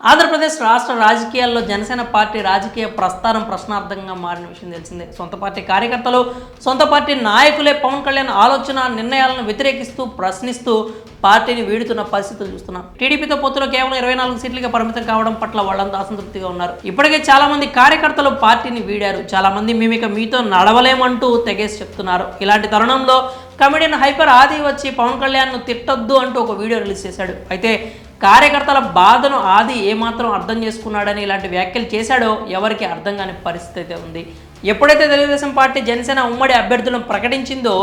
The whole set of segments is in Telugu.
ఆంధ్రప్రదేశ్ రాష్ట్ర రాజకీయాల్లో జనసేన పార్టీ రాజకీయ ప్రస్థానం ప్రశ్నార్థంగా మారిన విషయం తెలిసిందే. సొంత పార్టీ కార్యకర్తలు, సొంత పార్టీ నాయకులే పవన్ కళ్యాణ్ ఆలోచన నిర్ణయాలను వ్యతిరేకిస్తూ ప్రశ్నిస్తూ పార్టీని వీడుతున్న పరిస్థితులు చూస్తున్నాం. టీడీపీతో పొత్తులో కేవలం 24 సీట్లుగా పరిమితం కావడం పట్ల వాళ్ళంతా అసంతృప్తిగా ఉన్నారు. ఇప్పటికే చాలా మంది కార్యకర్తలు పార్టీని వీడారు. చాలా మంది మేమిక మీతో నడవలేమంటూ తెగేసి చెప్తున్నారు. ఇలాంటి తరుణంలో కమెడియన్ హైపర్ ఆది వచ్చి పవన్ కళ్యాణ్ను తిట్టొద్దు అంటూ ఒక వీడియో రిలీజ్ చేశాడు. అయితే కార్యకర్తల బాధను ఆది ఏమాత్రం అర్థం చేసుకున్నాడని ఇలాంటి వ్యాఖ్యలు చేశాడో ఎవరికి అర్థం కాని పరిస్థితి అయితే ఉంది. ఎప్పుడైతే తెలుగుదేశం పార్టీ జనసేన ఉమ్మడి అభ్యర్థులను ప్రకటించిందో,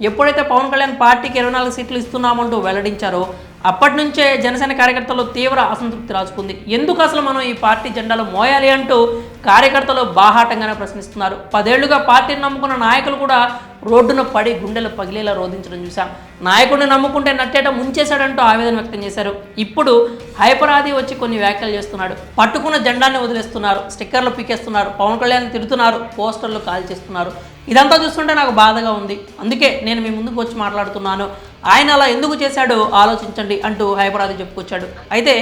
ఎప్పుడైతే పవన్ కళ్యాణ్ పార్టీకి 24 సీట్లు ఇస్తున్నామంటూ వెల్లడించారో అప్పటి నుంచే జనసేన కార్యకర్తల్లో తీవ్ర అసంతృప్తి రాజుకుంది. ఎందుకు అసలు మనం ఈ పార్టీ జెండాలు మోయాలి అంటూ కార్యకర్తలు బాహాటంగానే ప్రశ్నిస్తున్నారు. 10 ఏళ్లుగా పార్టీని నమ్ముకున్న నాయకులు కూడా రోడ్డున పడి గుండెలు పగిలేలా రోధించడం చూశాం. నాయకుడిని నమ్ముకుంటే నట్టేట ముంచేశాడంటూ ఆవేదన వ్యక్తం చేశారు. ఇప్పుడు హైపరాది వచ్చి కొన్ని వ్యాఖ్యలు చేస్తున్నాడు. పట్టుకున్న జెండాన్ని వదిలేస్తున్నారు, స్టిక్కర్లు పీకేస్తున్నారు, పవన్ కళ్యాణ్ తిడుతున్నారు, పోస్టర్లు కాల్ చేస్తున్నారు. ఇదంతా చూస్తుంటే నాకు బాధగా ఉంది. అందుకే నేను మీ ముందుకు వచ్చి మాట్లాడుతున్నాను. ఆయన అలా ఎందుకు చేశాడో ఆలోచించండి అంటూ హైపరాది చెప్పుకొచ్చాడు. అయితే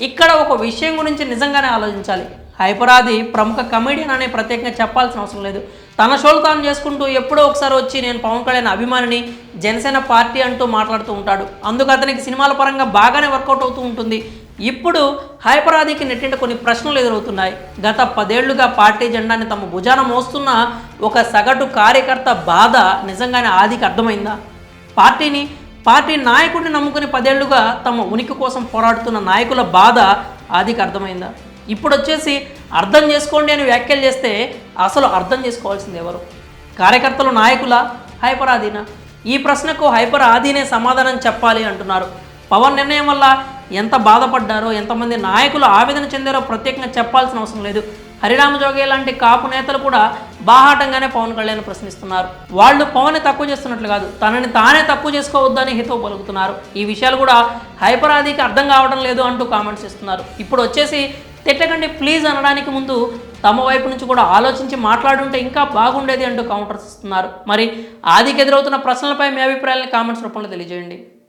ఇక్కడ ఒక విషయం గురించి నిజంగానే ఆలోచించాలి. హైపరాది ప్రముఖ కమెడియన్ అనే ప్రత్యేకంగా చెప్పాల్సిన అవసరం లేదు. తన షోలు తాను చేసుకుంటూ ఎప్పుడో ఒకసారి వచ్చి నేను పవన్ కళ్యాణ్ అభిమానిని, జనసేన పార్టీ అంటూ మాట్లాడుతూ ఉంటాడు. అందుకు అతనికి సినిమాల పరంగా బాగానే వర్కౌట్ అవుతూ ఉంటుంది. ఇప్పుడు హైపరాదికి నెట్టింట కొన్ని ప్రశ్నలు ఎదురవుతున్నాయి. గత 10 ఏళ్లుగా పార్టీ జెండాని తమ భుజాన మోస్తున్న ఒక సగటు కార్యకర్త బాధ నిజంగానే ఆదికి అర్థమైందా? పార్టీ నాయకుడిని నమ్ముకుని 10 ఏళ్లుగా తమ ఉనికి కోసం పోరాడుతున్న నాయకుల బాధ ఆదికి అర్థమైందా? ఇప్పుడు వచ్చేసి అర్థం చేసుకోండి అని వ్యాఖ్యలు చేస్తే అసలు అర్థం చేసుకోవాల్సింది ఎవరు? కార్యకర్తలు, నాయకుల, హైపర్ ఆదీనా? ఈ ప్రశ్నకు హైపర్ ఆదీనే సమాధానం చెప్పాలి అంటున్నారు. పవన్ నిర్ణయం వల్ల ఎంత బాధపడ్డారో, ఎంతమంది నాయకులు ఆవేదన చెందారో ప్రత్యేకంగా చెప్పాల్సిన అవసరం లేదు. హరిరామ జోగే లాంటి కాపు నేతలు కూడా బాహాటంగానే పవన్ కళ్యాణ్ ప్రశ్నిస్తున్నారు. వాళ్ళు పవన్ తక్కువ చేస్తున్నట్లు కాదు, తనని తానే తక్కువ చేసుకోవద్దని హితవు పలుకుతున్నారు. ఈ విషయాలు కూడా హైపర్ ఆదికి అర్థం కావడం లేదు అంటూ కామెంట్స్ ఇస్తున్నారు. ఇప్పుడు వచ్చేసి తిట్టకండి ప్లీజ్ అనడానికి ముందు తమ వైపు నుంచి కూడా ఆలోచించి మాట్లాడుంటే ఇంకా బాగుండేది అంటూ కౌంటర్స్ ఇస్తున్నారు. మరి ఆదికి ఎదురవుతున్న ప్రశ్నలపై మీ అభిప్రాయాలను కామెంట్స్ రూపంలో తెలియజేయండి.